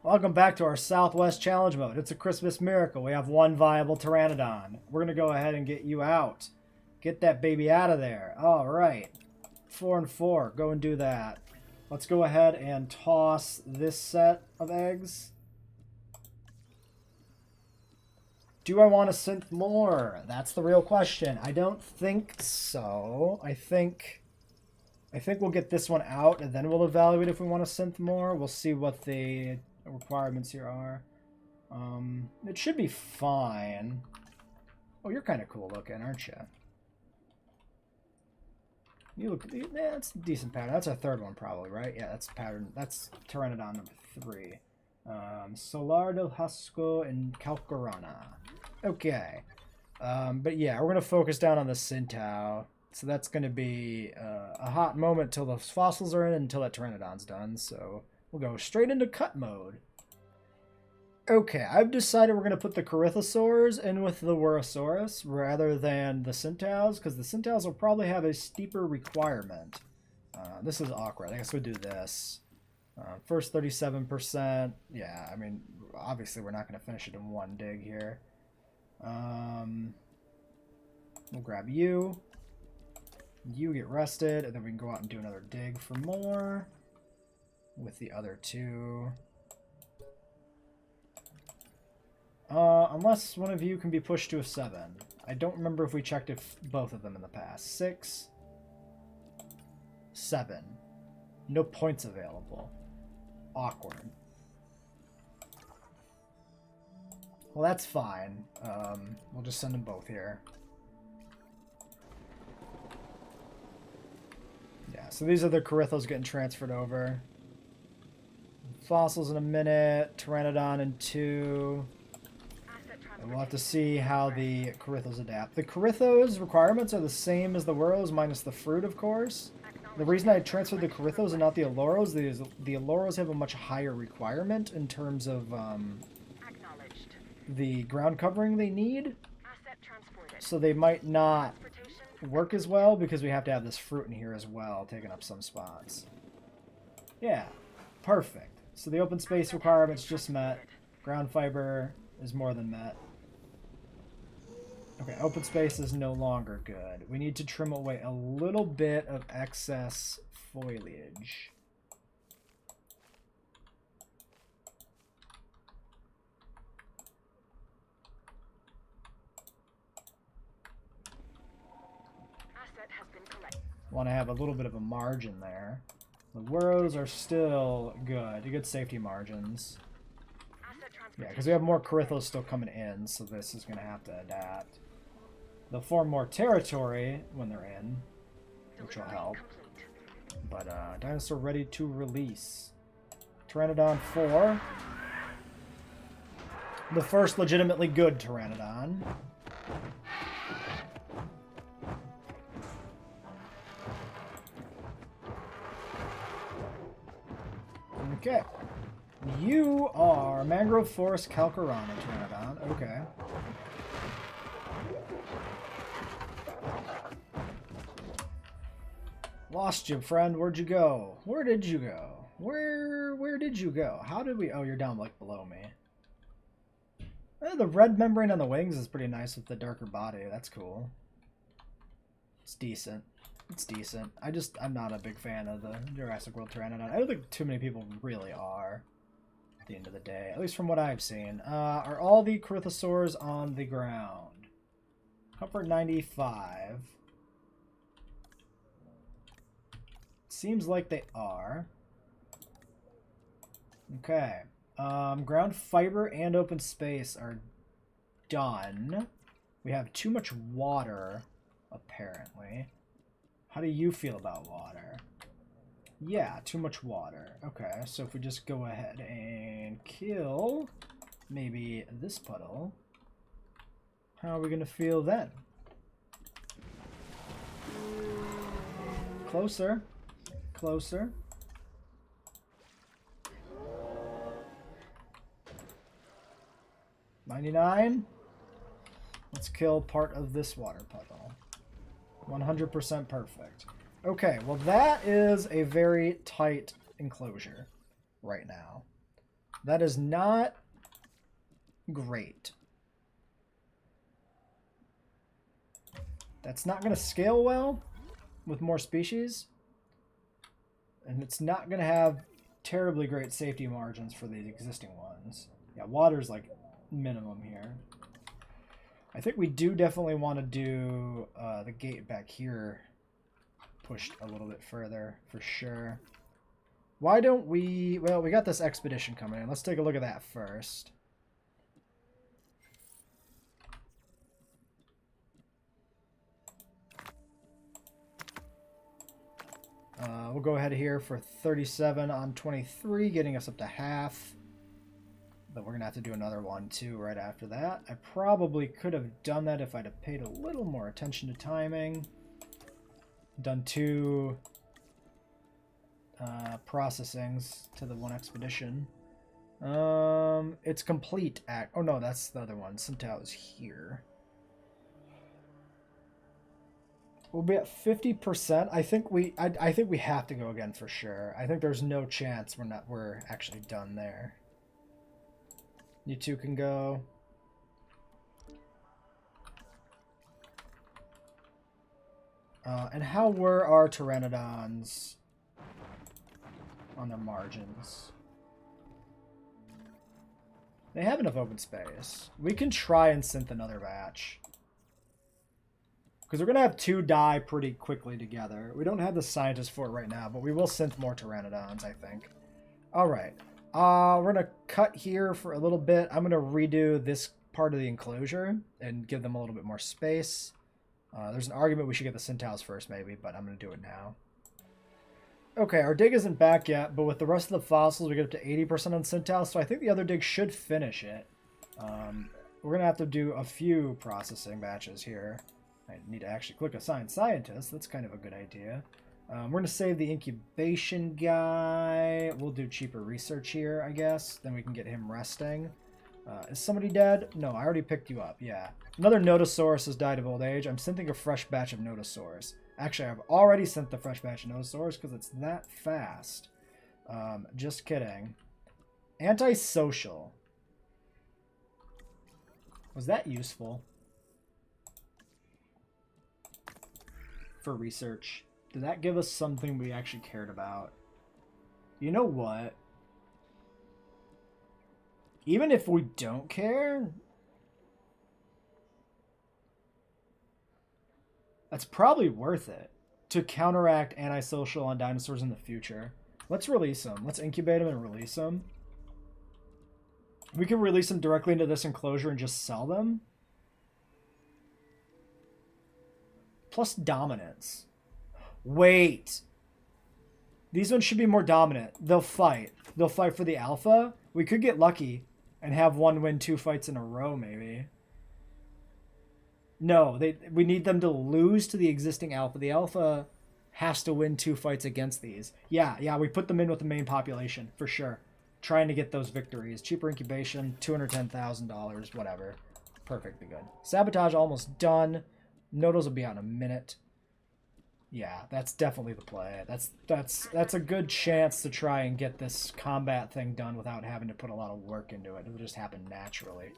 Welcome back to our Southwest Challenge mode. It's a Christmas miracle. We have one viable Pteranodon. We're going to go ahead and get you out. Get that baby out of there. All right. 4 and 4. Go and do that. Let's go ahead and toss this set of eggs. Do I want to synth more? That's the real question. I don't think so. I think we'll get this one out and then we'll evaluate if we want to synth more. We'll see what the requirements here are. It should be fine. Oh, you're kind of cool looking, aren't you? You look, yeah, that's a decent pattern. That's our third one probably, right? Yeah, that's pattern. That's Pteranodon number 3. Solar del Hasco and Calcarana. Okay. But yeah, we're going to focus down on the Centaur. So that's going to be a hot moment till the fossils are in and until that Pteranodon's done. So we'll go straight into cut mode. Okay, I've decided we're going to put the Corythosaurs in with the Wurosaurus rather than the Centaurs, because the Centaurs will probably have a steeper requirement. This is awkward. I guess we'll do this. First 37%. Yeah, I mean, obviously we're not going to finish it in one dig here. We'll grab you. You get rested, and then we can go out and do another dig for more with the other two. Unless one of you can be pushed to a 7. I don't remember if we checked if both of them in the past. 6, 7. No points available. Awkward. Well, that's fine. We'll just send them both here. Yeah, so these are the Corythos getting transferred over. Fossils in a minute. Pteranodon in 2. And we'll have to see how the Corythos adapt. The Corythos requirements are the same as the Wuros, minus the fruit, of course. The reason I transferred the Corythos and not the Aloros is the Aloros have a much higher requirement in terms of the ground covering they need. So they might not work as well because we have to have this fruit in here as well, taking up some spots. Yeah, perfect. So the open space requirements just met. Ground fiber is more than met. Okay, open space is no longer good. We need to trim away a little bit of excess foliage. Want to have a little bit of a margin there. The Wuros are still good. Good safety margins. Yeah, because we have more Corythos still coming in, so this is going to have to adapt. They'll form more territory when they're in, which will help. But Dinosaur ready to release. Pteranodon 4. The first legitimately good Pteranodon. Okay. You are Mangrove Forest Calcarana, Pteranodon. Okay. Lost you, friend. Where'd you go? Where did you go? Where did you go? How did we... Oh, you're down, like, below me. The red membrane on the wings is pretty nice with the darker body. That's cool. It's decent. It's decent. I'm not a big fan of the Jurassic World Pteranodon. I don't think too many people really are. At the end of the day, at least from what I've seen. Are all the Corythosaurs on the ground? Comfort 95. Seems like they are. Okay. Ground fiber and open space are done. We have too much water, apparently. How do you feel about water? Yeah, too much water. Okay, so if we just go ahead and kill maybe this puddle, how are we going to feel then? Closer. Closer. $99. Let's kill part of this water puddle. 100% perfect. Okay, well that is a very tight enclosure right now. That is not great. That's not going to scale well with more species. And it's not going to have terribly great safety margins for the existing ones. Yeah, water's like minimum here. I think we do definitely want to do the gate back here pushed a little bit further for sure. Why don't we... Well, we got this expedition coming in. Let's take a look at that first. We'll go ahead here for 37 on 23, getting us up to half. But we're going to have to do another one, too, right after that. I probably could have done that if I'd have paid a little more attention to timing. Done 2 processings to the one expedition. It's complete. Oh, no, that's the other one. Centaur is here. We'll be at 50%. I think we have to go again for sure. I think there's no chance we're actually done there. You two can go. And how were our Pteranodons on their margins? They have enough open space. We can try and synth another batch. Because we're going to have 2 die pretty quickly together. We don't have the scientists for it right now, but we will synth more Pteranodons, I think. Alright. We're going to cut here for a little bit. I'm going to redo this part of the enclosure and give them a little bit more space. There's an argument we should get the Centaurs first, maybe, but I'm going to do it now. Okay, our dig isn't back yet, but with the rest of the fossils, we get up to 80% on Centaurs, so I think the other dig should finish it. We're going to have to do a few processing batches here. I need to actually click Assign Scientist. That's kind of a good idea. We're going to save the incubation guy. We'll do cheaper research here, I guess. Then we can get him resting. Is somebody dead? No, I already picked you up. Yeah. Another Nodosaurus has died of old age. I'm synthing a fresh batch of Nodosaurs. Actually, I've already sent the fresh batch of Nodosaurs because it's that fast. Just kidding. Antisocial. Was that useful? For research. Did that give us something we actually cared about? You know what? Even if we don't care, that's probably worth it to counteract antisocial on dinosaurs in the future. Let's release them. Let's incubate them and release them. We can release them directly into this enclosure and just sell them. Plus dominance. Wait. These ones should be more dominant. They'll fight. They'll fight for the alpha. We could get lucky and have one win 2 fights in a row, maybe. No, we need them to lose to the existing alpha. The alpha has to win 2 fights against these. Yeah, we put them in with the main population, for sure. Trying to get those victories. Cheaper incubation, $210,000, whatever. Perfectly good. Sabotage almost done. Nodos will be out in a minute. Yeah, that's definitely the play. That's a good chance to try and get this combat thing done without having to put a lot of work into it. It'll just happen naturally.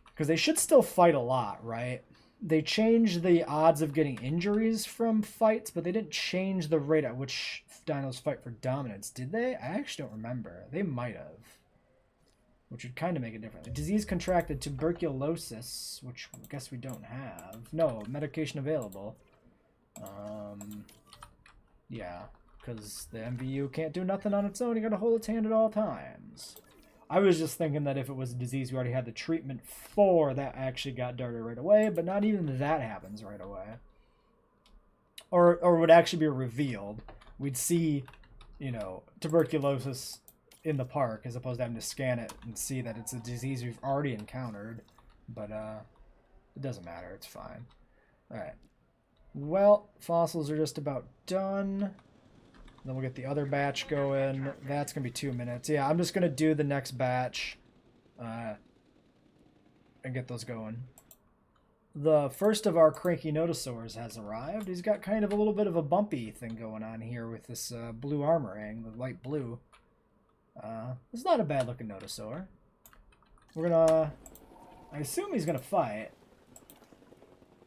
Because they should still fight a lot, right? They changed the odds of getting injuries from fights, but they didn't change the rate at which dinos fight for dominance, did they? I actually don't remember. They might have. Which would kind of make it different. Disease contracted tuberculosis, which I guess we don't have. No, medication available. Yeah, because the MVU can't do nothing on its own. You gotta hold its hand at all times. I was just thinking that if it was a disease we already had the treatment for, that actually got darted right away, but not even that happens right away. Or would actually be revealed. We'd see, you know, tuberculosis in the park as opposed to having to scan it and see that it's a disease we've already encountered. But it doesn't matter. It's fine. All right. Well, fossils are just about done. Then we'll get the other batch going. That's going to be 2 minutes. Yeah, I'm just going to do the next batch and get those going. The first of our cranky Nodosaurs has arrived. He's got kind of a little bit of a bumpy thing going on here with this blue armoring, the light blue. It's not a bad looking Nodosaur. We're gonna... I assume he's gonna fight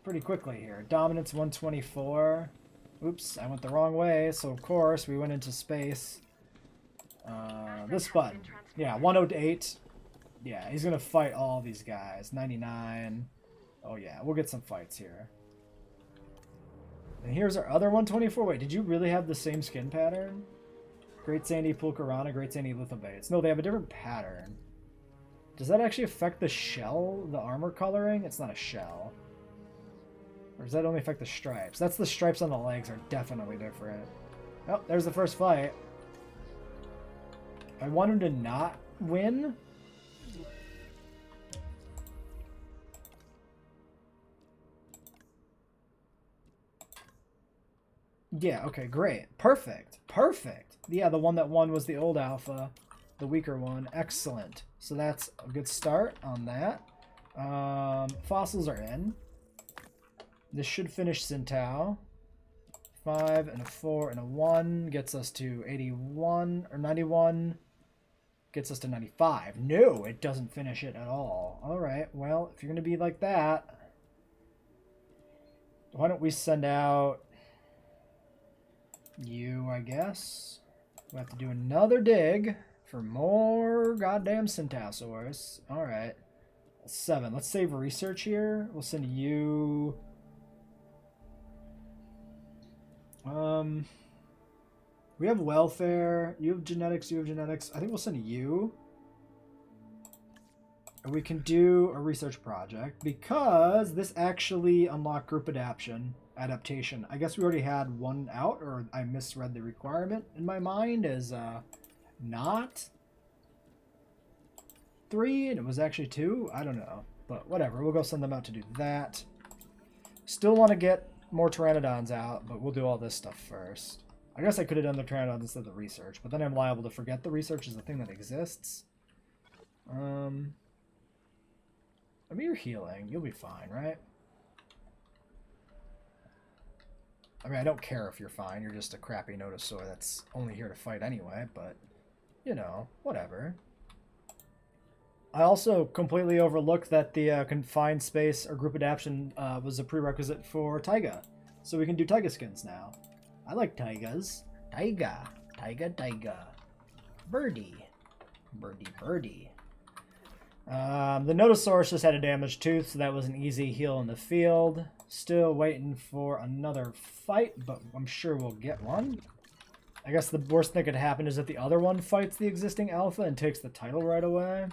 pretty quickly here. Dominance 124. Oops, I went the wrong way, so of course we went into space. This button. Yeah, 108. Yeah, he's gonna fight all these guys. 99. Oh yeah, we'll get some fights here. And here's our other 124. Wait, did you really have the same skin pattern? Great Sandy Pulcarana, Great Sandy Lithobates. No, they have a different pattern. Does that actually affect the shell, the armor coloring? It's not a shell. Or does that only affect the stripes? That's the stripes on the legs are definitely different. Oh, there's the first fight. I want him to not win. Yeah, okay, great. Perfect. Perfect. Yeah, the one that won was the old alpha. The weaker one. Excellent. So that's a good start on that. Fossils are in. This should finish Sintao. 5 and a 4 and a 1 gets us to 81 or 91. Gets us to 95. No, it doesn't finish it at all. Alright, well, if you're going to be like that, why don't we send out you, I guess. We have to do another dig for more goddamn Centausaurus. Alright. 7. Let's save research here. We'll send you... we have welfare. You have genetics. You have genetics. I think we'll send you. And we can do a research project because this actually unlocked group adaptation. I guess we already had one out, or I misread the requirement in my mind as not 3, and it was actually 2. I don't know, but whatever. We'll go send them out to do that. Still want to get more Pteranodons out, but we'll do all this stuff first. I guess I could have done the Pteranodons instead of the research, but then I'm liable to forget the research is a thing that exists. I mean, you're healing. You'll be fine, right? I mean, I don't care if you're fine. You're just a crappy Nodosaur that's only here to fight anyway, but, you know, whatever. I also completely overlooked that the confined space or group adaptation was a prerequisite for Taiga. So we can do Taiga skins now. I like Taigas. Taiga. Taiga, Taiga. Birdie. Birdie, birdie. The Nodosaurus just had a damaged tooth, so that was an easy heal in the field. Still waiting for another fight, but I'm sure we'll get one. I guess the worst thing that could happen is that the other one fights the existing alpha and takes the title right away.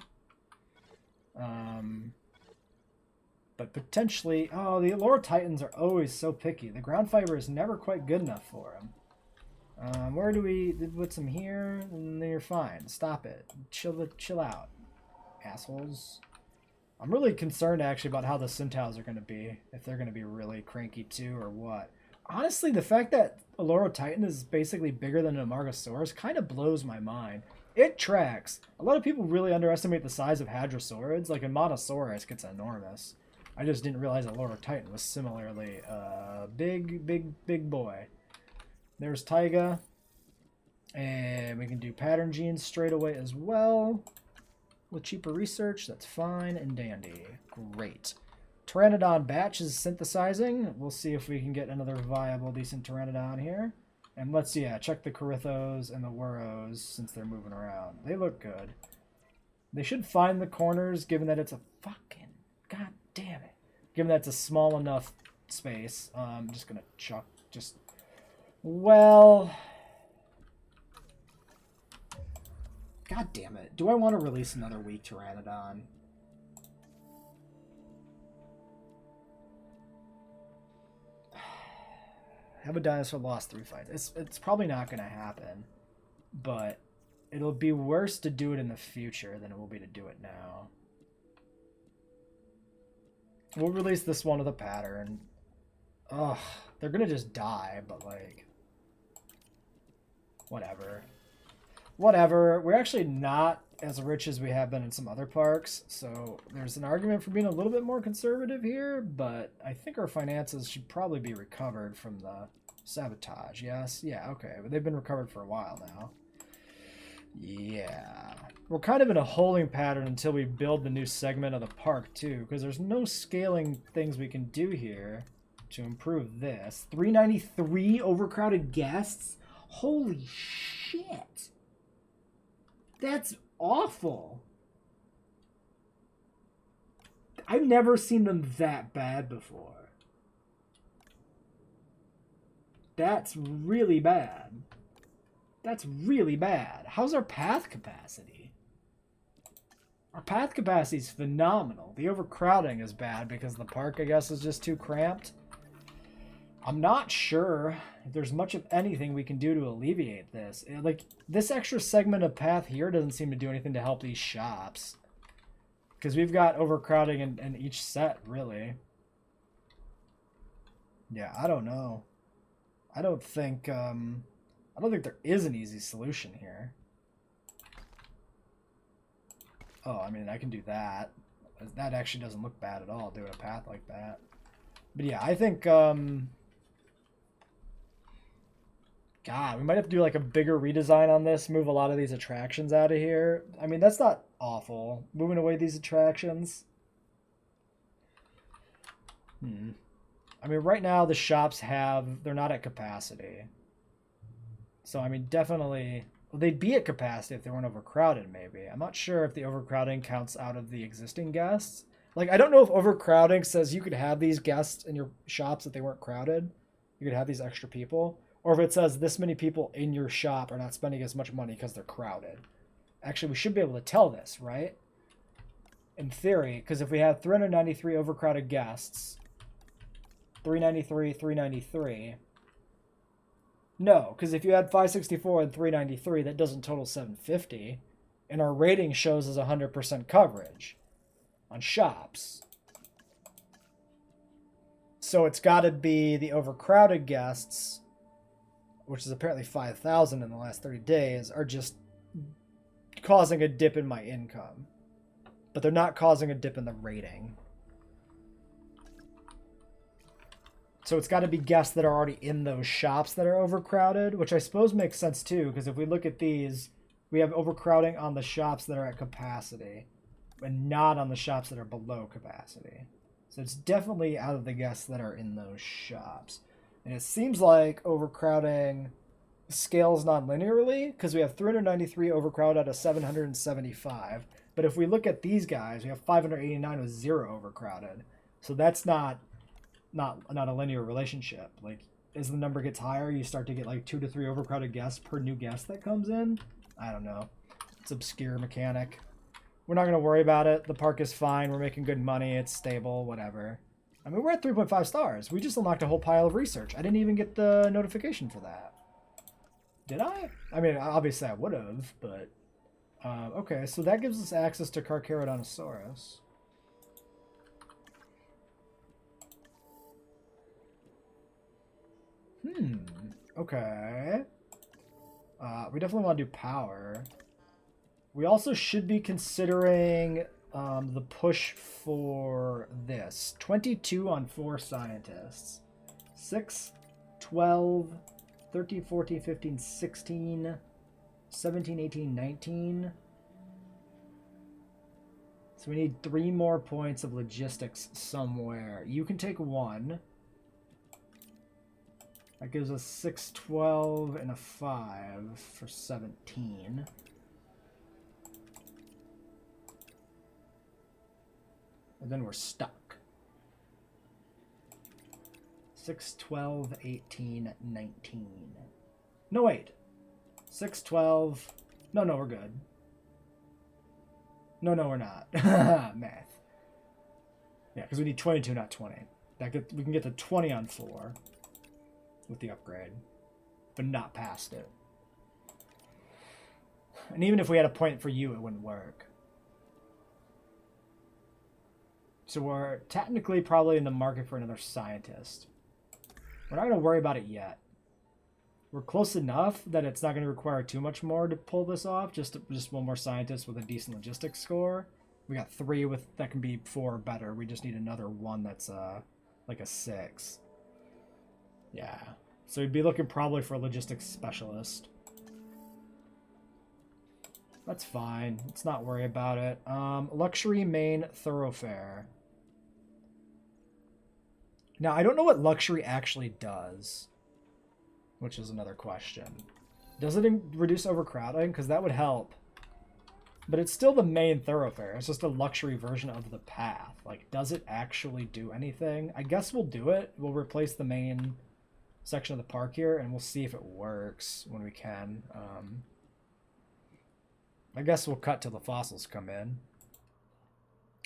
But potentially... Oh, the Allura Titans are always so picky. The ground fiber is never quite good enough for them. Where do we... Put some here, and then you're fine. Stop it. Chill out, assholes. I'm really concerned, actually, about how the Centaurs are going to be. If they're going to be really cranky, too, or what. Honestly, the fact that Allura Titan is basically bigger than an Amargasaurus kind of blows my mind. It tracks. A lot of people really underestimate the size of Hadrosaurids. Like, a Monosaurus gets enormous. I just didn't realize that Allura Titan was similarly big boy. There's Taiga. And we can do pattern genes straight away as well. With cheaper research, that's fine and dandy. Great. Pteranodon batch is synthesizing. We'll see if we can get another viable, decent Pteranodon here. And let's, check the Corythos and the Wuros since they're moving around. They look good. They should find the corners, given that it's a fucking... God damn it. Given that it's a small enough space. I'm just going to chuck... Well... God damn it. Do I want to release another weak Pteranodon? Have a dinosaur lost 3 fights. It's probably not going to happen. But it'll be worse to do it in the future than it will be to do it now. We'll release this one with a pattern. Ugh. They're going to just die, but like... Whatever. Whatever. We're actually not as rich as we have been in some other parks, so there's an argument for being a little bit more conservative here, but I think our finances should probably be recovered from the sabotage. Yes? Yeah, okay. But they've been recovered for a while now. Yeah. We're kind of in a holding pattern until we build the new segment of the park, too, because there's no scaling things we can do here to improve this. 393 overcrowded guests? Holy shit. That's awful. I've never seen them that bad before. That's really bad. That's really bad. How's our path capacity? Our path capacity is phenomenal. The overcrowding is bad because the park, I guess, is just too cramped. I'm not sure if there's much of anything we can do to alleviate this. Like, this extra segment of path here doesn't seem to do anything to help these shops. Because we've got overcrowding in each set, really. Yeah, I don't know. I don't think there is an easy solution here. Oh, I mean, I can do that. That actually doesn't look bad at all, doing a path like that. But yeah, I think, God, we might have to do like a bigger redesign on this, move a lot of these attractions out of here. I mean, that's not awful. Moving away these attractions. I mean, right now the shops they're not at capacity. So, I mean, definitely, well, they'd be at capacity if they weren't overcrowded, maybe. I'm not sure if the overcrowding counts out of the existing guests. Like, I don't know if overcrowding says you could have these guests in your shops if they weren't crowded. You could have these extra people. Or if it says this many people in your shop are not spending as much money because they're crowded. Actually, we should be able to tell this, right? In theory, because if we have 393 overcrowded guests, 393, 393. No, because if you add 564 and 393, that doesn't total 750. And our rating shows as 100% coverage on shops. So it's got to be the overcrowded guests, which is apparently 5,000 in the last 30 days, are just causing a dip in my income. But they're not causing a dip in the rating. So it's got to be guests that are already in those shops that are overcrowded, which I suppose makes sense too, because if we look at these, we have overcrowding on the shops that are at capacity, and not on the shops that are below capacity. So it's definitely out of the guests that are in those shops. And it seems like overcrowding scales non-linearly, because we have 393 overcrowded out of 775. But if we look at these guys, we have 589 with 0 overcrowded. So that's not a linear relationship. Like, as the number gets higher, you start to get like 2 to 3 overcrowded guests per new guest that comes in. I don't know. It's obscure mechanic. We're not going to worry about it. The park is fine. We're making good money. It's stable. Whatever. I mean, we're at 3.5 stars. We just unlocked a whole pile of research. I didn't even get the notification for that. Did I? I mean, obviously I would have, but... okay, so that gives us access to Dinosaur. Okay. We definitely want to do power. We also should be considering the push for this. 22 on 4 scientists. 6, 12, 13, 14, 15, 16, 17, 18, 19. So we need 3 more points of logistics somewhere. You can take 1. That gives us 6, 12, and a 5 for 17. And then we're stuck. 6, 12, 18, 19. No, wait. 6, 12. No, we're good. No, we're not. Math. Yeah, because we need 22, not 20. We can get to 20 on 4 with the upgrade, but not past it. And even if we had a point for you, it wouldn't work. So we're technically probably in the market for another scientist. We're not going to worry about it yet. We're close enough that it's not going to require too much more to pull this off. Just one more scientist with a decent logistics score. We got 3 that can be 4 or better. We just need another 1 that's like a 6. Yeah. So we'd be looking probably for a logistics specialist. That's fine. Let's not worry about it. Luxury main thoroughfare. Now, I don't know what luxury actually does, which is another question. Does it reduce overcrowding? Because that would help. But it's still the main thoroughfare. It's just a luxury version of the path. Like, does it actually do anything? I guess we'll do it. We'll replace the main section of the park here, and we'll see if it works when we can. I guess we'll cut till the fossils come in.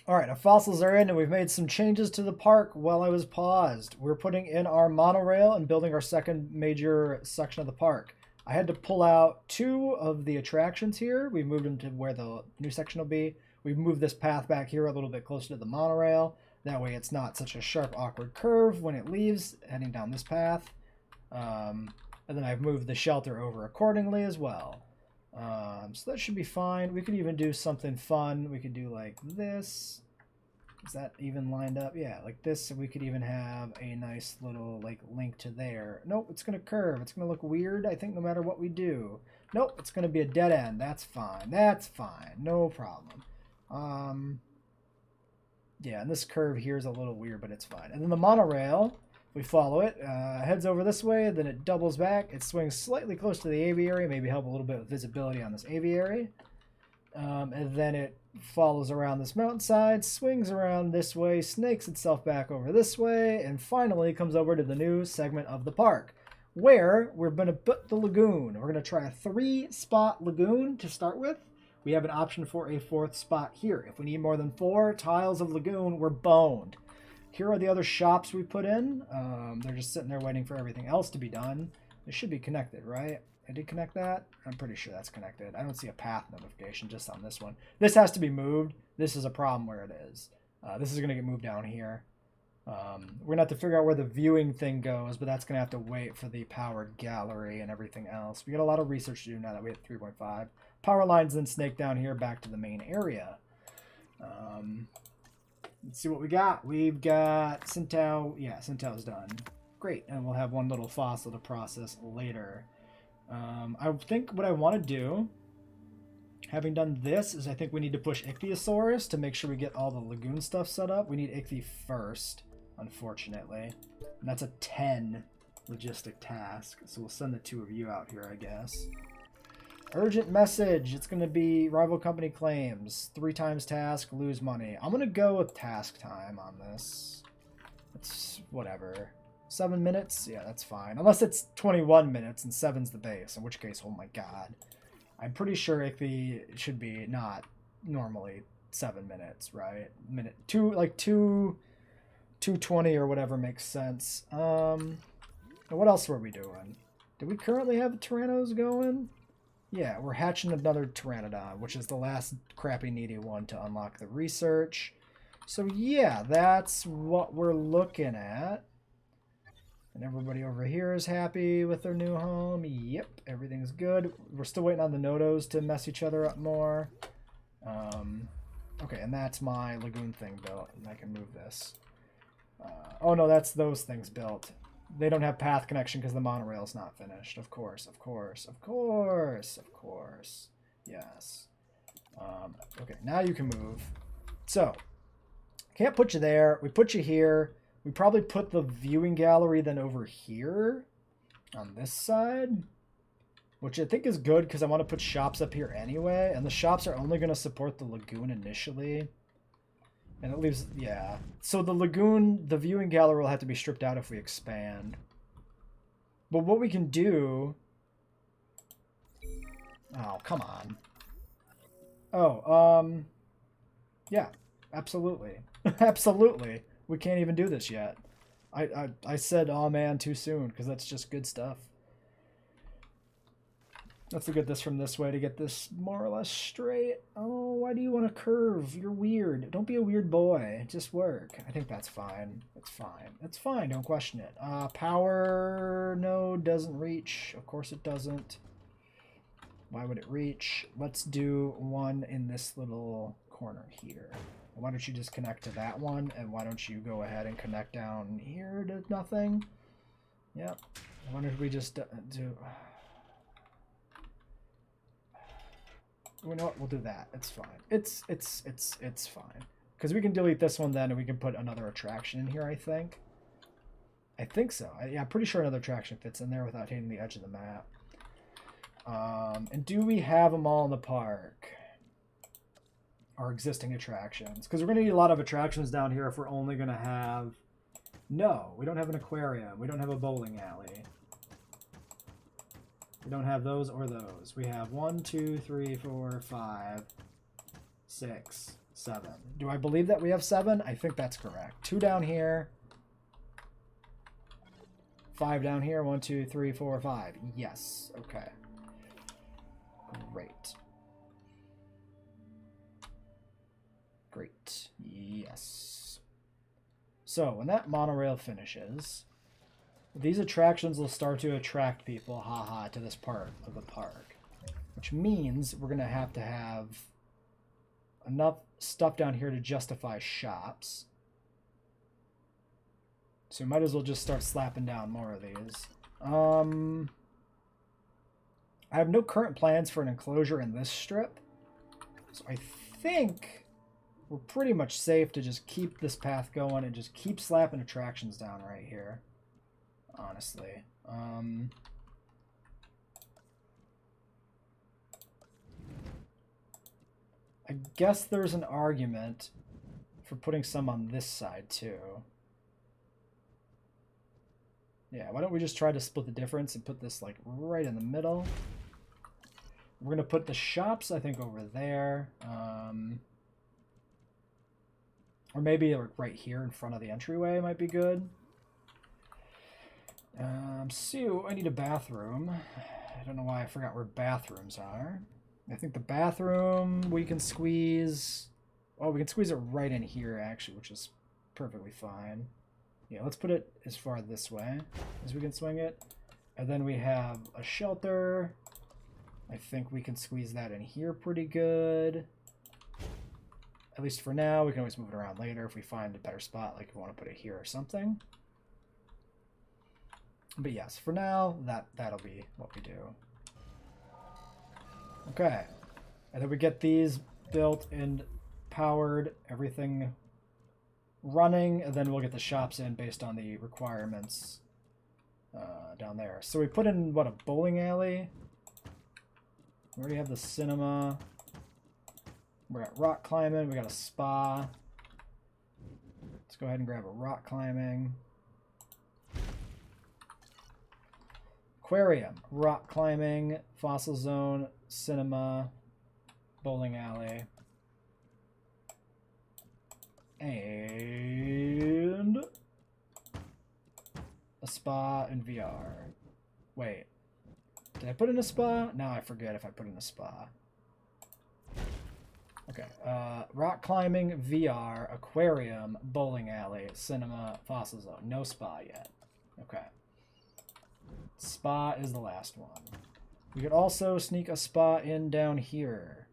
Alright, our fossils are in, and we've made some changes to the park while I was paused. We're putting in our monorail and building our second major section of the park. I had to pull out 2 of the attractions here. We moved them to where the new section will be. We've moved this path back here a little bit closer to the monorail. That way it's not such a sharp, awkward curve when it leaves, heading down this path. And then I've moved the shelter over accordingly as well. So that should be fine. We could even do something fun. We could do like this. Is that even lined up? Yeah, like this. We could even have a nice little like link to there. Nope, it's going to curve. It's going to look weird, I think, no matter what we do. Nope, it's going to be a dead end. That's fine. That's fine. No problem. Yeah, and this curve here is a little weird, but it's fine. And then the monorail, we follow it, heads over this way, then it doubles back. It swings slightly close to the aviary, maybe help a little bit with visibility on this aviary. And then it follows around this mountainside, swings around this way, snakes itself back over this way, and finally comes over to the new segment of the park, where we're going to put the lagoon. We're going to try a 3-spot lagoon to start with. We have an option for a 4th spot here. If we need more than 4 tiles of lagoon, we're boned. Here are the other shops we put in. They're just sitting there waiting for everything else to be done. It should be connected, right? I did connect that? I'm pretty sure that's connected. I don't see a path notification just on this one. This has to be moved. This is a problem where it is. This is going to get moved down here. We're going to have to figure out where the viewing thing goes, but that's going to have to wait for the powered gallery and everything else. We got a lot of research to do now that we hit 3.5. Power lines then snake down here back to the main area. Let's see what we got. We've got Centaur. Yeah, Centaur's done. Great. And we'll have one little fossil to process later. I think what I want to do, having done this, is I think we need to push Ichthyosaurus to make sure we get all the lagoon stuff set up. We need Ichthy first, unfortunately. And that's a 10 logistic task. So we'll send the 2 of you out here, I guess. Urgent message. It's going to be rival company claims. 3 times task, lose money. I'm going to go with task time on this. It's whatever. 7 minutes? Yeah, that's fine. Unless it's 21 minutes and 7's the base, in which case, oh my god. I'm pretty sure Ichthy should be not normally 7 minutes, right? Minute 2, like 2:20 or whatever makes sense. What else were we doing? Do we currently have Tyrannos going? Yeah, we're hatching another Pteranodon, which is the last crappy needy one to unlock the research. So yeah, that's what we're looking at. And everybody over here is happy with their new home. Yep, everything's good. We're still waiting on the Nodos to mess each other up more. Okay, and that's my lagoon thing built. And I can move this. Oh no, that's those things built. They don't have path connection because the monorail's not finished. Of course, of course, of course, of course. Yes. Okay, now you can move. So, can't put you there. We put you here. We probably put the viewing gallery then over here on this side, which I think is good because I want to put shops up here anyway. And the shops are only going to support the lagoon initially. And it leaves, yeah. So the lagoon, the viewing gallery will have to be stripped out if we expand. But what we can do... Oh, come on. Oh, yeah, absolutely. Absolutely. We can't even do this yet. I said, oh man, too soon, because that's just good stuff. Let's look at this from this way to get this more or less straight. Oh, why do you want to curve? You're weird. Don't be a weird boy. Just work. I think that's fine. It's fine. It's fine. Don't question it. Power node doesn't reach. Of course it doesn't. Why would it reach? Let's do one in this little corner here. Why don't you just connect to that one? And why don't you go ahead and connect down here to nothing? Yep. Why don't we just do... You know what? We'll do that. It's fine. It's fine. Because we can delete this one then, and we can put another attraction in here, I think. I think so. Yeah, I'm pretty sure another attraction fits in there without hitting the edge of the map. And do we have them all in the park? Our existing attractions? Because we're going to need a lot of attractions down here if we're only going to have... No, we don't have an aquarium. We don't have a bowling alley. We don't have those or those. We have 1, 2, 3, 4, 5, 6, 7. Do I believe that we have 7? I think that's correct. 2 down here. 5 down here. 1, 2, 3, 4, 5. Yes. Okay. Great. Great. Yes. So, when that monorail finishes... These attractions will start to attract people, haha, to this part of the park. Which means we're going to have enough stuff down here to justify shops. So we might as well just start slapping down more of these. I have no current plans for an enclosure in this strip. So I think we're pretty much safe to just keep this path going and just keep slapping attractions down right here. Honestly. I guess there's an argument for putting some on this side too. Yeah, why don't we just try to split the difference and put this like right in the middle. We're gonna put the shops, I think, over there. Or maybe like right here in front of the entryway might be good. So I need a bathroom. I don't know why I forgot where bathrooms are. I think the bathroom we can squeeze. Oh, we can squeeze it right in here actually, which is perfectly fine. Yeah, let's put it as far this way as we can swing it. And then we have a shelter. I think we can squeeze that in here pretty good. At least for now. We can always move it around later if we find a better spot, like if we want to put it here or something. But yes, for now, that'll be what we do. Okay. And then we get these built and powered, everything running, and then we'll get the shops in based on the requirements down there. So we put in, what, a bowling alley? We already have the cinema. We're at rock climbing. We got a spa. Let's go ahead and grab a rock climbing. Aquarium, rock climbing, fossil zone, cinema, bowling alley, and a spa and VR. Wait, did I put in a spa? Now I forget if I put in a spa. Okay, rock climbing, VR, aquarium, bowling alley, cinema, fossil zone. No spa yet. Okay. Spa is the last one. We could also sneak a spa in down here.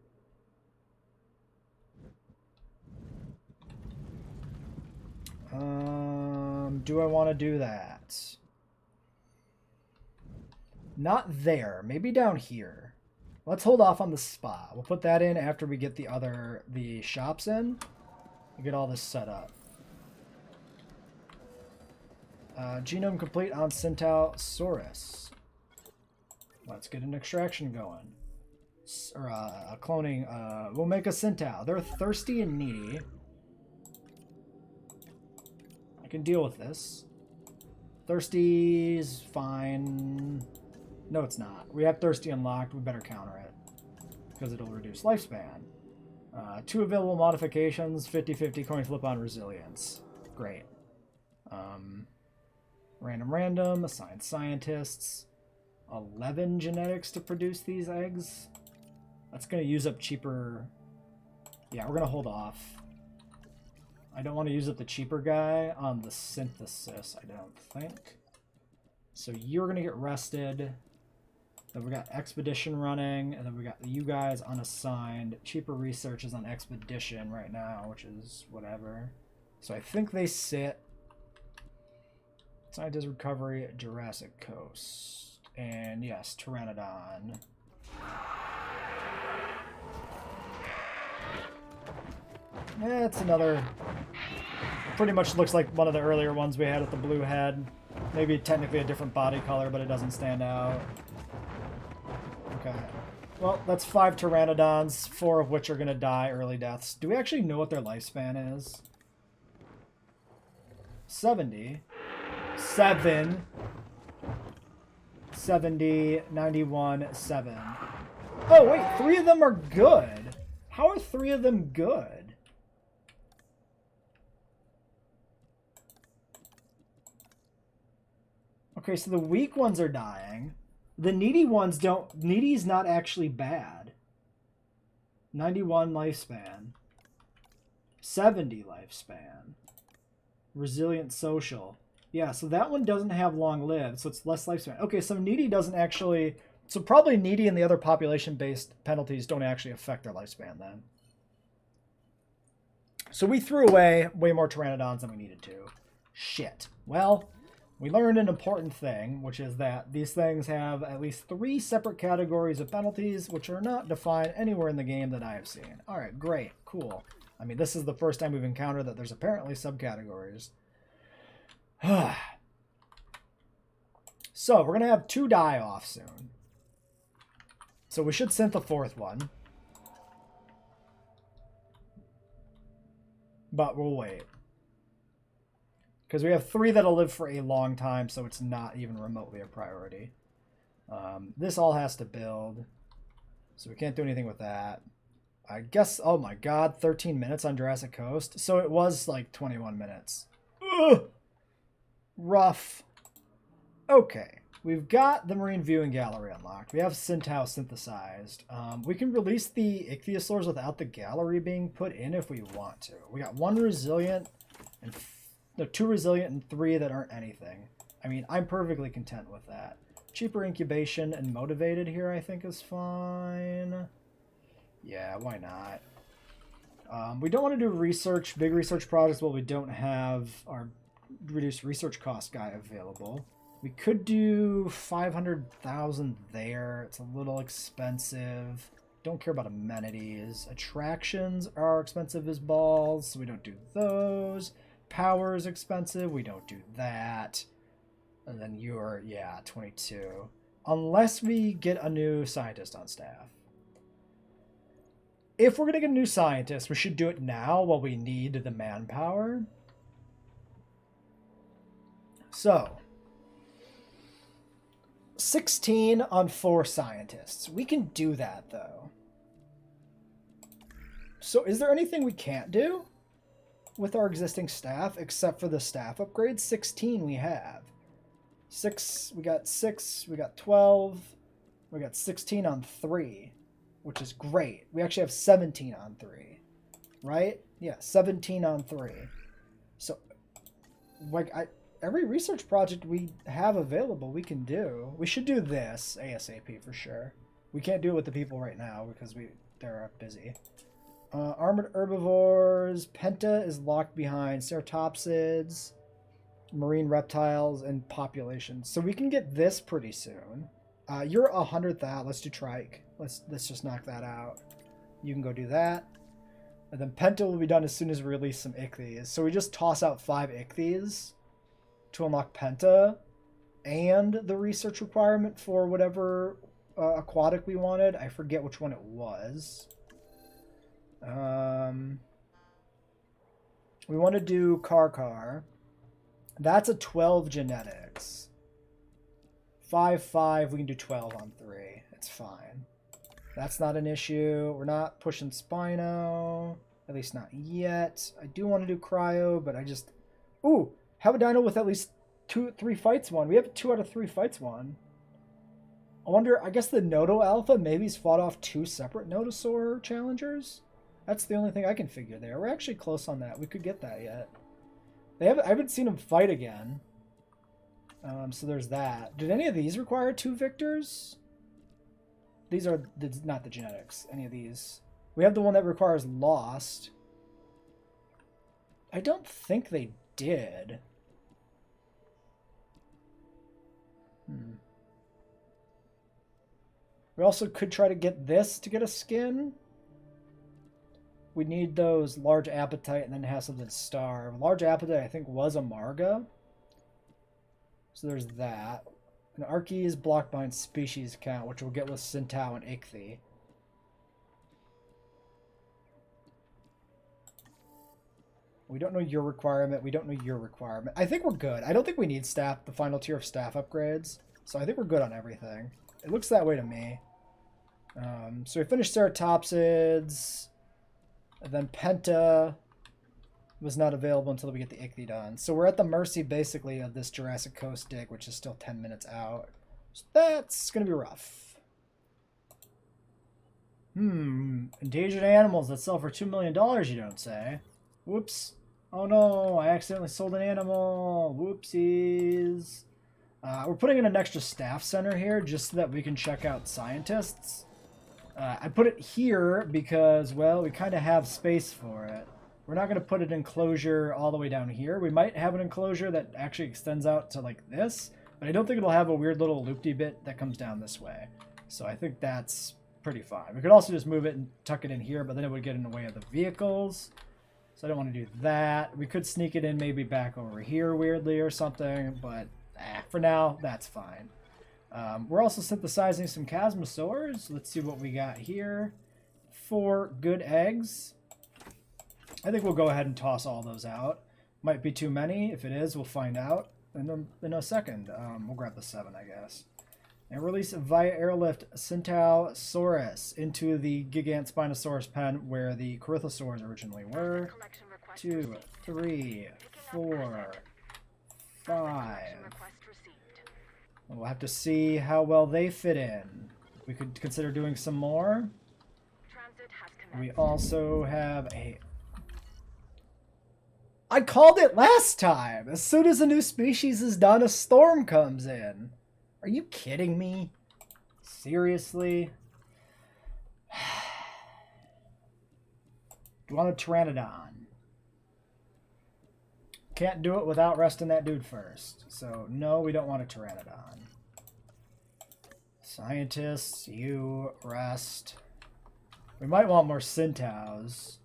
Do I want to do that? Not there. Maybe down here. Let's hold off on the spa. We'll put that in after we get the shops in. We get all this set up. Genome complete on Centausaurus. Let's get an extraction going. Or cloning. We'll make a Centau. They're thirsty and needy. I can deal with this. Thirsty's fine. No, it's not. We have Thirsty unlocked. We better counter it. Because it'll reduce lifespan. 2 available modifications. 50-50 coin flip on resilience. Great. Random, assign scientists, 11 genetics to produce these eggs. That's going to use up cheaper. Yeah, we're going to hold off. I don't want to use up the cheaper guy on the synthesis, I don't think. So you're going to get rested. Then we got expedition running, and then we got you guys unassigned. Cheaper research is on expedition right now, which is whatever. So I think they sit. Scientist recovery, Jurassic Coast. And yes, Pteranodon. Yeah, it's another... Pretty much looks like one of the earlier ones we had with the blue head. Maybe technically a different body color, but it doesn't stand out. Okay. Well, that's 5 Pteranodons, 4 of which are going to die early deaths. Do we actually know what their lifespan is? 70. 7. 70, 91, 7. Oh, wait, 3 of them are good. How are 3 of them good? Okay, so the weak ones are dying. The needy ones don't... Needy's not actually bad. 91 lifespan. 70 lifespan. Resilient social. Yeah, so that one doesn't have long lived, so it's less lifespan. Okay, so needy doesn't actually... So probably needy and the other population-based penalties don't actually affect their lifespan then. So we threw away way more Pteranodons than we needed to. Shit. Well, we learned an important thing, which is that these things have at least 3 separate categories of penalties, which are not defined anywhere in the game that I have seen. All right, great, cool. I mean, this is the first time we've encountered that there's apparently subcategories. So, we're going to have 2 die off soon. So we should synth a 4th one. But we'll wait. Because we have 3 that'll live for a long time, so it's not even remotely a priority. This all has to build. So we can't do anything with that. I guess, oh my god, 13 minutes on Jurassic Coast. So it was like 21 minutes. Ugh! Rough. Okay. We've got the Marine Viewing Gallery unlocked. We have Syntao synthesized. We can release the ichthyosaurs without the gallery being put in if we want to. We got 1 resilient and... No, 2 resilient and 3 that aren't anything. I mean, I'm perfectly content with that. Cheaper incubation and motivated here, I think, is fine. Yeah, why not? We don't want to do research, big research projects while we don't have our reduced research cost guy available. We could do 500,000 there. It's a little expensive. Don't care about amenities. Attractions are expensive as balls, so we don't do those. Power is expensive. We don't do that. And then you're, yeah, 22. Unless we get a new scientist on staff. If we're going to get a new scientist, we should do it now while we need the manpower. So, 16 on 4 scientists. We can do that, though. So, is there anything we can't do with our existing staff except for the staff upgrades? 16 we have. 6, we got 6, we got 12, we got 16 on 3, which is great. We actually have 17 on 3, right? Yeah, 17 on 3. So, like, every research project we have available, we can do. We should do this ASAP for sure. We can't do it with the people right now because they're busy. Armored herbivores. Penta is locked behind ceratopsids, marine reptiles, and populations. So we can get this pretty soon. You're 100,000. Let's do trike. Let's just knock that out. You can go do that. And then Penta will be done as soon as we release some ichthyes. So we just toss out 5 ichthyes to unlock Penta and the research requirement for whatever aquatic we wanted. I forget which one it was. We want to do Car. That's a 12 genetics. 5, we can do 12 on 3. It's fine. That's not an issue. We're not pushing Spino. At least not yet. I do want to do Cryo, but I just... Ooh! Have a dino with at least 3 fights won. We have 2 out of 3 fights won. I wonder, I guess the Nodo Alpha maybe's fought off 2 separate Nodosaur challengers? That's the only thing I can figure there. We're actually close on that. We could get that yet. I haven't seen them fight again. So there's that. Did any of these require 2 victors? These are not the genetics. Any of these. We have the one that requires lost. I don't think they did. We also could try to get this to get a skin. We need those large appetite and then it has something starve. Large appetite, I think, was a Marga. So there's that. An Archaea is blocked behind species count, which we'll get with Centaur and Ichthy. We don't know your requirement. We don't know your requirement. I think we're good. I don't think we need staff, the final tier of staff upgrades. So I think we're good on everything. It looks that way to me. So we finished Ceratopsids. And then Penta was not available until we get the Ichthyodon. So we're at the mercy, basically, of this Jurassic Coast dig, which is still 10 minutes out. So that's going to be rough. Endangered animals that sell for $2 million, you don't say. Whoops. Oh no, I accidentally sold an animal. Whoopsies. We're putting in an extra staff center here just so that we can check out scientists. I put it here because, well, we kind of have space for it. We're not going to put an enclosure all the way down here. We might have an enclosure that actually extends out to like this, but I don't think it'll have a weird little loopty bit that comes down this way. So I think that's pretty fine. We could also just move it and tuck it in here, but then it would get in the way of the vehicles. So I don't want to do that. We could sneak it in maybe back over here weirdly or something, but for now, that's fine. We're also synthesizing some Chasmosaurs. Let's see what we got here. 4 good eggs. I think we'll go ahead and toss all those out. Might be too many. If it is, we'll find out in a second. We'll grab the 7, I guess. And release via airlift Centaurosaurus into the Gigant Spinosaurus pen where the Corythosaurs originally were. 2, 3, 4, 5. We'll have to see how well they fit in. We could consider doing some more. We also have a... I called it last time! As soon as a new species is done, a storm comes in. Are you kidding me? Seriously? Do you want a Pteranodon? Can't do it without resting that dude first. So, no, we don't want a Pteranodon. Scientists, you rest. We might want more Centaurs.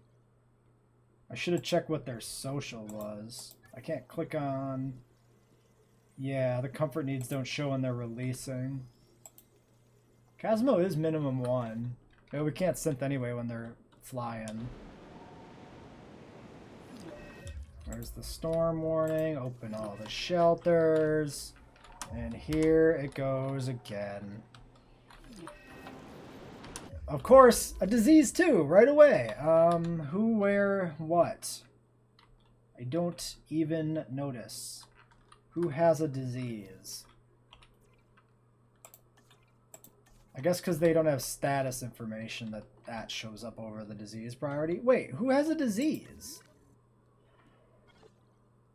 I should have checked what their social was. I can't click on... Yeah, the comfort needs don't show when they're releasing. Chasmo is minimum 1. But we can't synth anyway when they're flying. There's the storm warning. Open all the shelters. And here it goes again. Of course, a disease too, right away. Who, where, what? I don't even notice. Who has a disease? I guess because they don't have status information that shows up over the disease priority. Wait, who has a disease?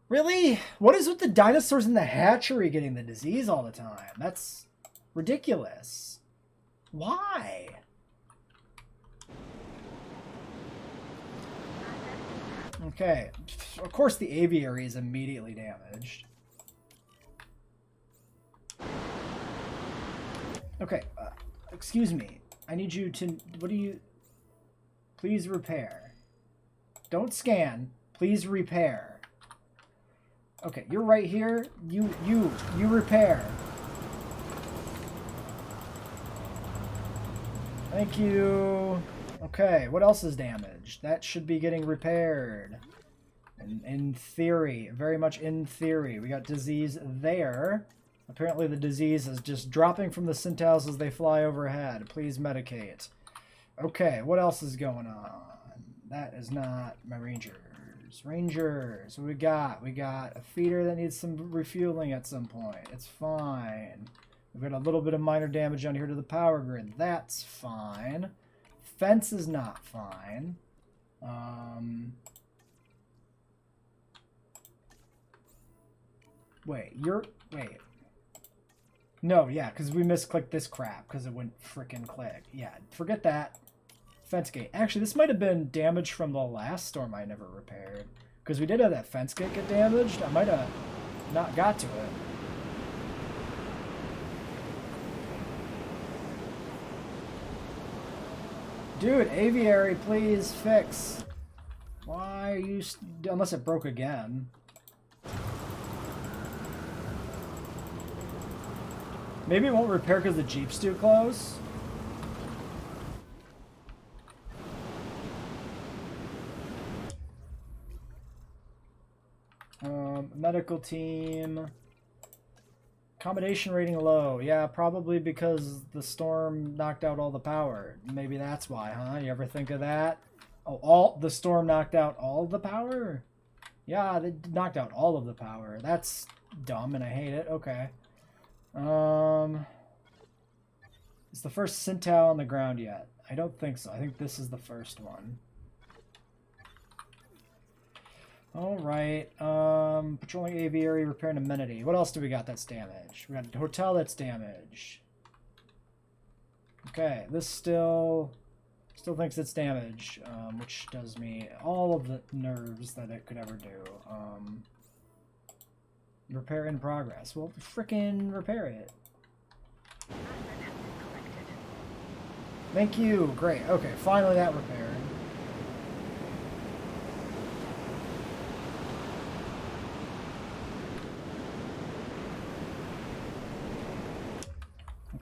Really? What is with the dinosaurs in the hatchery getting the disease all the time? That's ridiculous. Why? Okay. Of course the aviary is immediately damaged. Okay, excuse me. I need you to... What do you... Please repair. Don't scan. Please repair. Okay, you're right here. You repair. Thank you. Okay, what else is damaged? That should be getting repaired. In theory, very much in theory. We got disease there. Apparently the disease is just dropping from the Centaurs as they fly overhead. Please medicate. Okay, what else is going on? That is not my Rangers. Rangers, what we got? We got a feeder that needs some refueling at some point. It's fine. We've got a little bit of minor damage on here to the power grid. That's fine. Fence is not fine. Wait. No, yeah, because we misclicked this crap because it wouldn't frickin' click. Yeah, forget that. Fence gate. Actually, this might have been damage from the last storm I never repaired. Because we did have that fence gate get damaged. I might have not got to it. Dude, aviary, please fix. Why are you... Unless it broke again. Maybe it won't repair because the Jeep's too close. Medical team. Accommodation rating low. Yeah, probably because the storm knocked out all the power. Maybe that's why, huh? You ever think of that? Oh, the storm knocked out all the power? Yeah, they knocked out all of the power. That's dumb and I hate it. Okay. Is the first Centaur on the ground yet? I don't think so. I think this is the first one. Alright, patrolling aviary, repair and amenity. What else do we got that's damaged? We got a hotel that's damaged. Okay, this still thinks it's damaged, which does me all of the nerves that it could ever do. Repair in progress. Well, frickin' repair it. Thank you. Great. Okay, finally that repaired.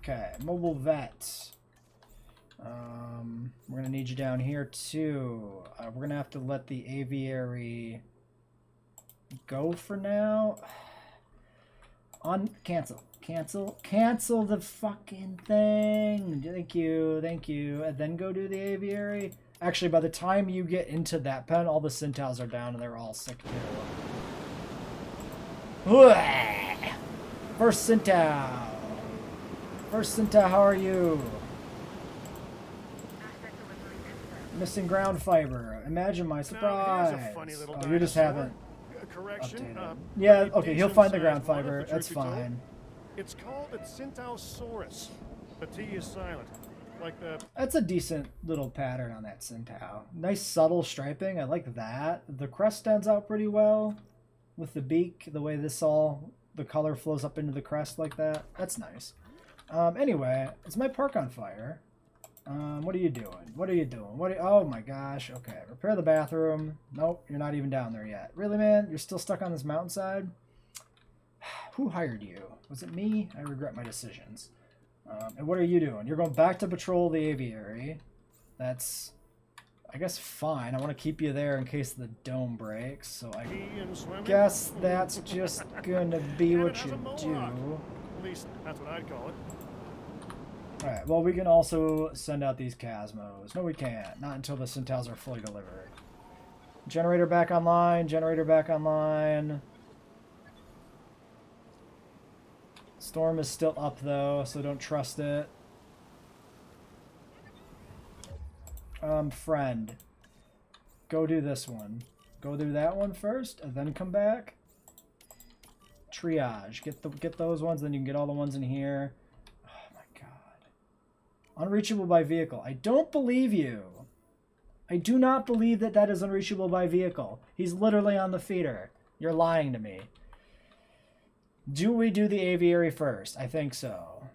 Okay, mobile vet. We're gonna need you down here too. We're gonna have to let the aviary go for now. Cancel the fucking thing. Thank you. And then go do the aviary. Actually, by the time you get into that pen, all the Centaurs are down and they're all sick too. First Centaur, how are you? Missing ground fiber. Imagine my surprise. Oh, you just haven't updated. Yeah, okay, he'll find the ground fiber. That's fine. It's called a Centaurosaurus. The T is silent. Like the... That's a decent little pattern on that Centaur. Nice subtle striping. I like that. The crest stands out pretty well with the beak. The way the color flows up into the crest like that. That's nice. Anyway, is my park on fire? What are you doing? Oh my gosh. Okay, repair the bathroom. Nope, you're not even down there yet. Really, man? You're still stuck on this mountainside? Who hired you? Was it me? I regret my decisions. And what are you doing? You're going back to patrol the aviary. That's, I guess, fine. I want to keep you there in case the dome breaks. So I guess that's just going to be what you do. At least that's what I'd call it. Alright, well, we can also send out these Cosmos. No, we can't. Not until the Centaurs are fully delivered. Generator back online. Storm is still up, though, so don't trust it. Friend. Go do this one. Go do that one first, and then come back. Triage. Get those ones, then you can get all the ones in here. Unreachable by vehicle. I don't believe you. I do not believe that is unreachable by vehicle. He's literally on the feeder. You're lying to me. Do we do the aviary first? I think so.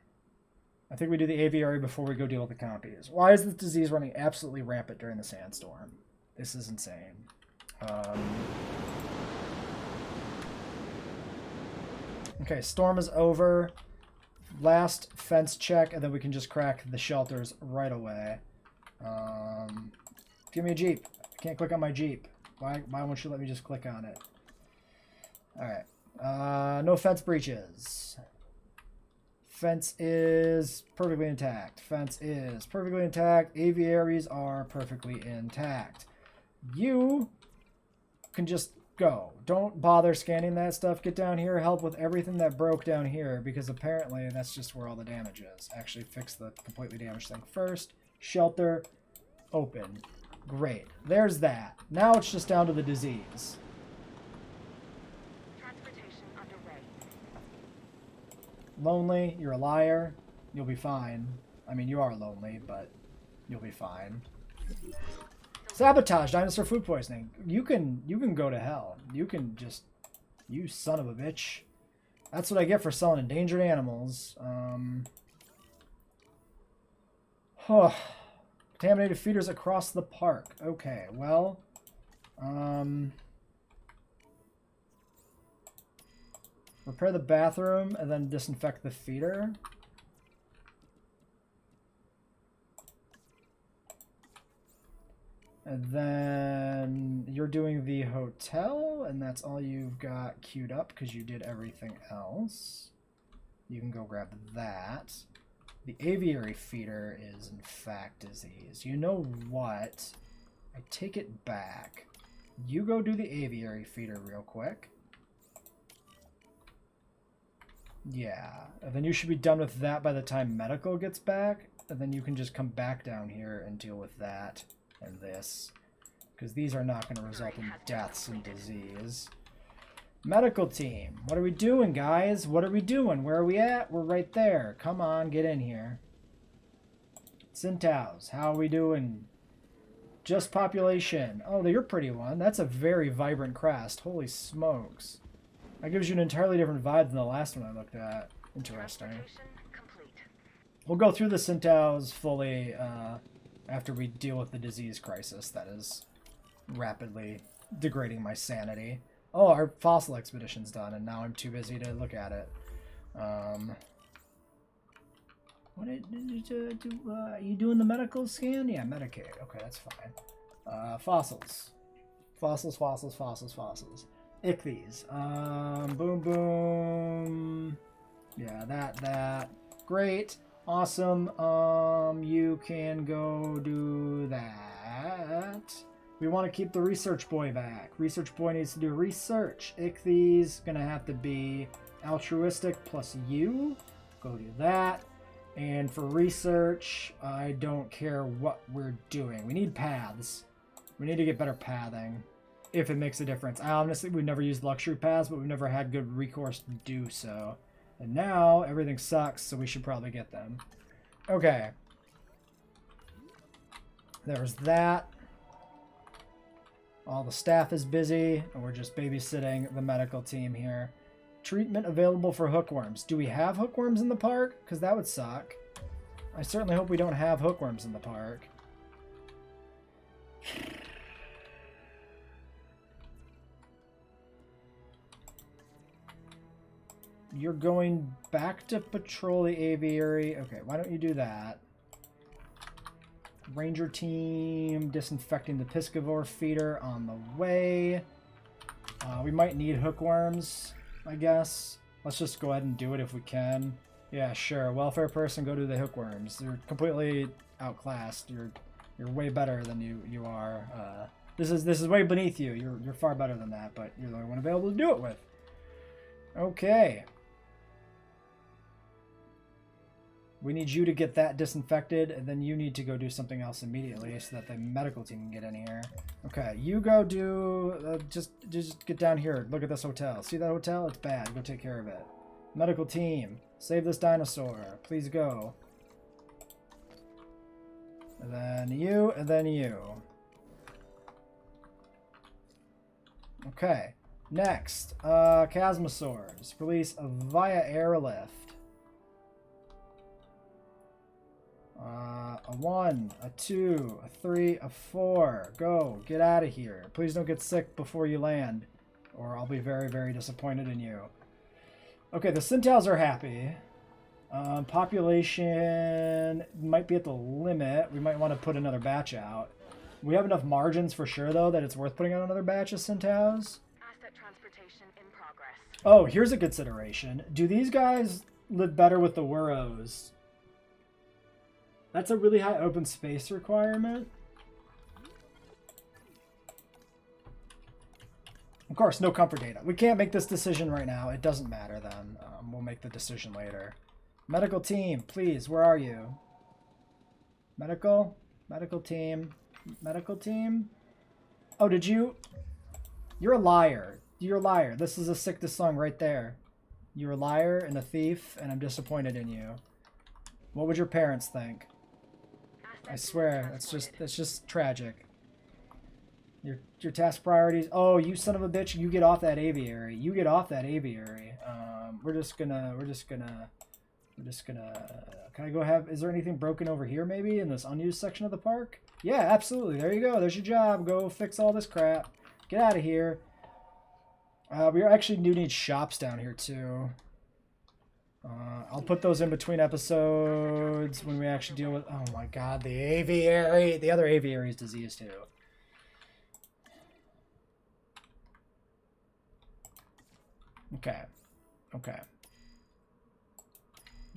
I think we do the aviary before we go deal with the compies. Why is this disease running absolutely rampant during the sandstorm? This is insane. Okay, storm is over. Last fence check, and then we can just crack the shelters right away. Give me a Jeep. I can't click on my Jeep. Why won't you let me just click on it? Alright. No fence breaches. Fence is perfectly intact. Aviaries are perfectly intact. You can just go. Don't bother scanning that stuff. Get down here, help with everything that broke down here, because apparently that's just where all the damage is. Actually fix the completely damaged thing first. Shelter, open. Great. There's that. Now it's just down to the disease. Transportation underway. Lonely, you're a liar. You'll be fine. I mean, you are lonely, but you'll be fine. Sabotage, dinosaur food poisoning. You can go to hell. You can just, you son of a bitch. That's what I get for selling endangered animals. Contaminated feeders across the park. Okay, well, Repair the bathroom and then disinfect the feeder. And then you're doing the hotel, and that's all you've got queued up because you did everything else. You can go grab that. The aviary feeder is, in fact, disease. You know what? I take it back. You go do the aviary feeder real quick. Yeah. And then you should be done with that by the time medical gets back. And then you can just come back down here and deal with that and this. Because these are not going to result in deaths and disease. Medical team. What are we doing, guys? What are we doing? Where are we at? We're right there. Come on, get in here. Centaurs, how are we doing? Just population. Oh, you're a pretty one. That's a very vibrant crest. Holy smokes. That gives you an entirely different vibe than the last one I looked at. Interesting. We'll go through the Centaurs fully after we deal with the disease crisis that is rapidly degrading my sanity. Oh, our fossil expedition's done, and now I'm too busy to look at it. What did you do? Are you doing the medical scan? Yeah, Medicaid. Okay, that's fine. Fossils. Fossils. Ichthyes. Boom, boom. Yeah, that. Great. Awesome. You can go do that. We want to keep the research boy back. Research boy needs to do research. Ichthyes gonna have to be altruistic plus you. Go do that. And for research, I don't care what we're doing. We need paths. We need to get better pathing, if it makes a difference. Honestly, we've never used luxury paths, but we've never had good recourse to do so. And now, everything sucks, so we should probably get them. Okay. There's that. All the staff is busy, and we're just babysitting the medical team here. Treatment available for hookworms. Do we have hookworms in the park? Because that would suck. I certainly hope we don't have hookworms in the park. You're going back to patrol the aviary. Okay, why don't you do that? Ranger team disinfecting the piscivore feeder on the way. We might need hookworms, I guess. Let's just go ahead and do it if we can. Yeah, sure. Welfare person, go do the hookworms. You're completely outclassed. You're way better than you are. This is way beneath you. You're far better than that, but you're the only one available to do it with. Okay. We need you to get that disinfected, and then you need to go do something else immediately so that the medical team can get in here. Okay, you go do... just get down here. Look at this hotel. See that hotel? It's bad. Go take care of it. Medical team, save this dinosaur. Please go. And then you, and then you. Okay, next. Chasmosaurs. Release via airlift. A 1, a 2, a 3, a 4. Go. Get out of here. Please don't get sick before you land, or I'll be very, very disappointed in you. Okay, the Centaurs are happy. Population might be at the limit. We might want to put another batch out. We have enough margins for sure, though, that it's worth putting out another batch of Centaurs. Asset transportation in progress. Oh, here's a consideration. Do these guys live better with the Wuros? That's a really high open space requirement. Of course, no comfort data. We can't make this decision right now. It doesn't matter then. We'll make the decision later. Medical team, please, where are you? Medical team. Oh, did you? You're a liar. You're a liar. This is a sickness song right there. You're a liar and a thief, and I'm disappointed in you. What would your parents think? I swear, that's just tragic. Your task priorities. Oh, you son of a bitch! You get off that aviary. You get off that aviary. We're just gonna. Can I go have? Is there anything broken over here? Maybe in this unused section of the park? Yeah, absolutely. There you go. There's your job. Go fix all this crap. Get out of here. We actually do need shops down here too. I'll put those in between episodes when we actually deal with... Oh my god, the aviary. The other aviary is diseased too. Okay. Okay.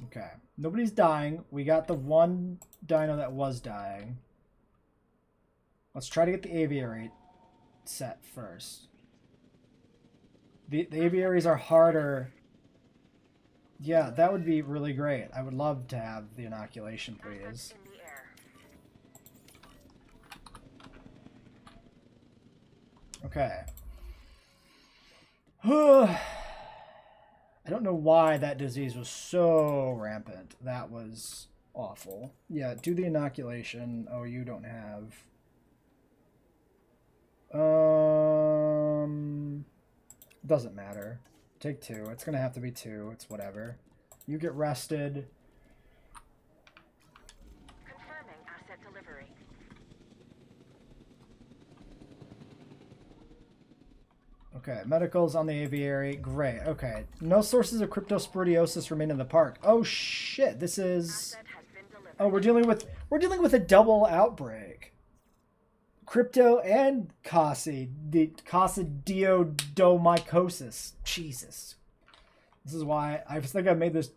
Okay. Nobody's dying. We got the one dino that was dying. Let's try to get the aviary set first. The aviaries are harder. Yeah, that would be really great. I would love to have the inoculation, please. Okay. I don't know why that disease was so rampant. That was awful. Yeah, do the inoculation. Oh, you don't have... Doesn't matter. Take 2. It's gonna have to be 2. It's whatever. You get rested. Confirming asset delivery. Okay, medicals on the aviary. Great. Okay. No sources of cryptosporidiosis remain in the park. Oh shit. This is... Asset has been delivered. Oh, we're dealing with a double outbreak. Crypto and coccidioidomycosis. Jesus. This is why I think I made this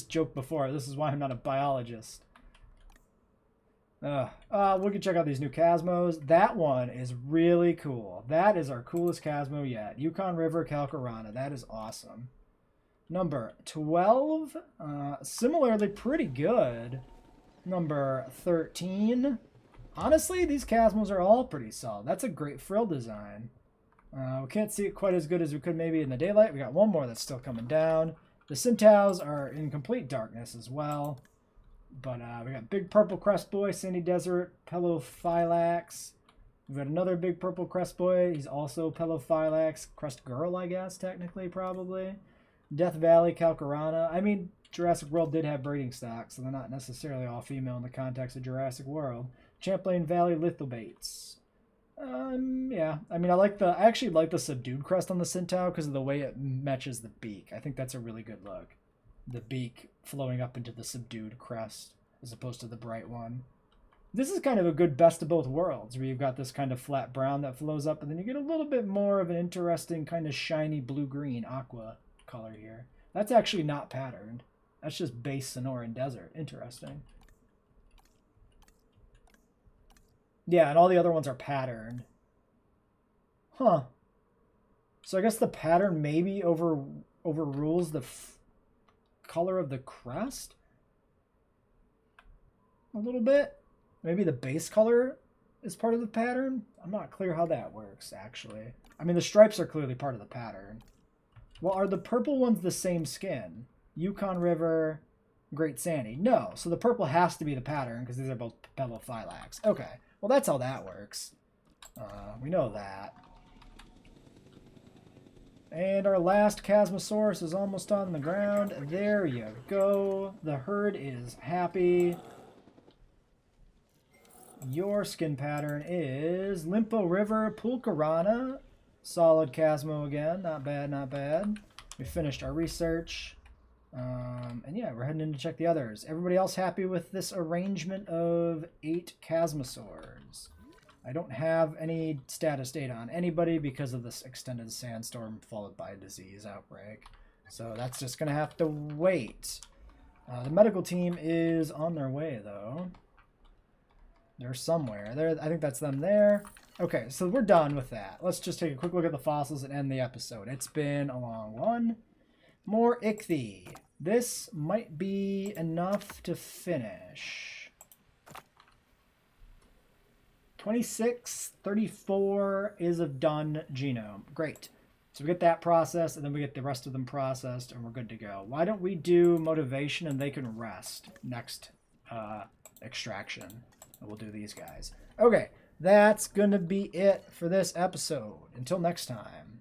joke before. This is why I'm not a biologist. We can check out these new Chasmos. That one is really cool. That is our coolest Chasmo yet. Yukon River Calcarana. That is awesome. Number 12. Similarly pretty good. Number 13. Honestly, these Chasmos are all pretty solid. That's a great frill design. We can't see it quite as good as we could maybe in the daylight. We got one more that's still coming down. The Centaurs are in complete darkness as well. But we got big purple crest boy, sandy desert, Pelophylax. We've got another big purple crest boy. He's also Pelophylax. Crest girl, I guess, technically, probably. Death Valley, Calcarana. I mean, Jurassic World did have breeding stock, so they're not necessarily all female in the context of Jurassic World. Champlain Valley Lithobates. Yeah. I mean, I actually like the subdued crest on the Centaur because of the way it matches the beak. I think that's a really good look. The beak flowing up into the subdued crest as opposed to the bright one. This is kind of a good best of both worlds where you've got this kind of flat brown that flows up and then you get a little bit more of an interesting kind of shiny blue-green aqua color here. That's actually not patterned. That's just base Sonoran Desert. Interesting. Yeah, and all the other ones are patterned. Huh. So I guess the pattern maybe overrules the color of the crest? A little bit? Maybe the base color is part of the pattern? I'm not clear how that works, actually. I mean, the stripes are clearly part of the pattern. Well, are the purple ones the same skin? Yukon River, Great Sandy. No, so the purple has to be the pattern because these are both Pelophylax. Okay. Well, that's how that works. We know that. And our last Chasmosaurus is almost on the ground. There you go. The herd is happy. Your skin pattern is Limpo River Pulcarana. Solid Chasmo again. Not bad, not bad. We finished our research. And yeah, we're heading in to check the others. Everybody else happy with this arrangement of 8 Chasmosaurs? I don't have any status data on anybody because of this extended sandstorm followed by a disease outbreak. So that's just going to have to wait. The medical team is on their way, though. They're somewhere. There, I think that's them there. Okay, so we're done with that. Let's just take a quick look at the fossils and end the episode. It's been a long one. More Ichthy. This might be enough to finish. 26, 34 is a done genome. Great. So we get that processed, and then we get the rest of them processed, and we're good to go. Why don't we do motivation, and they can rest next extraction. And we'll do these guys. Okay, that's going to be it for this episode. Until next time.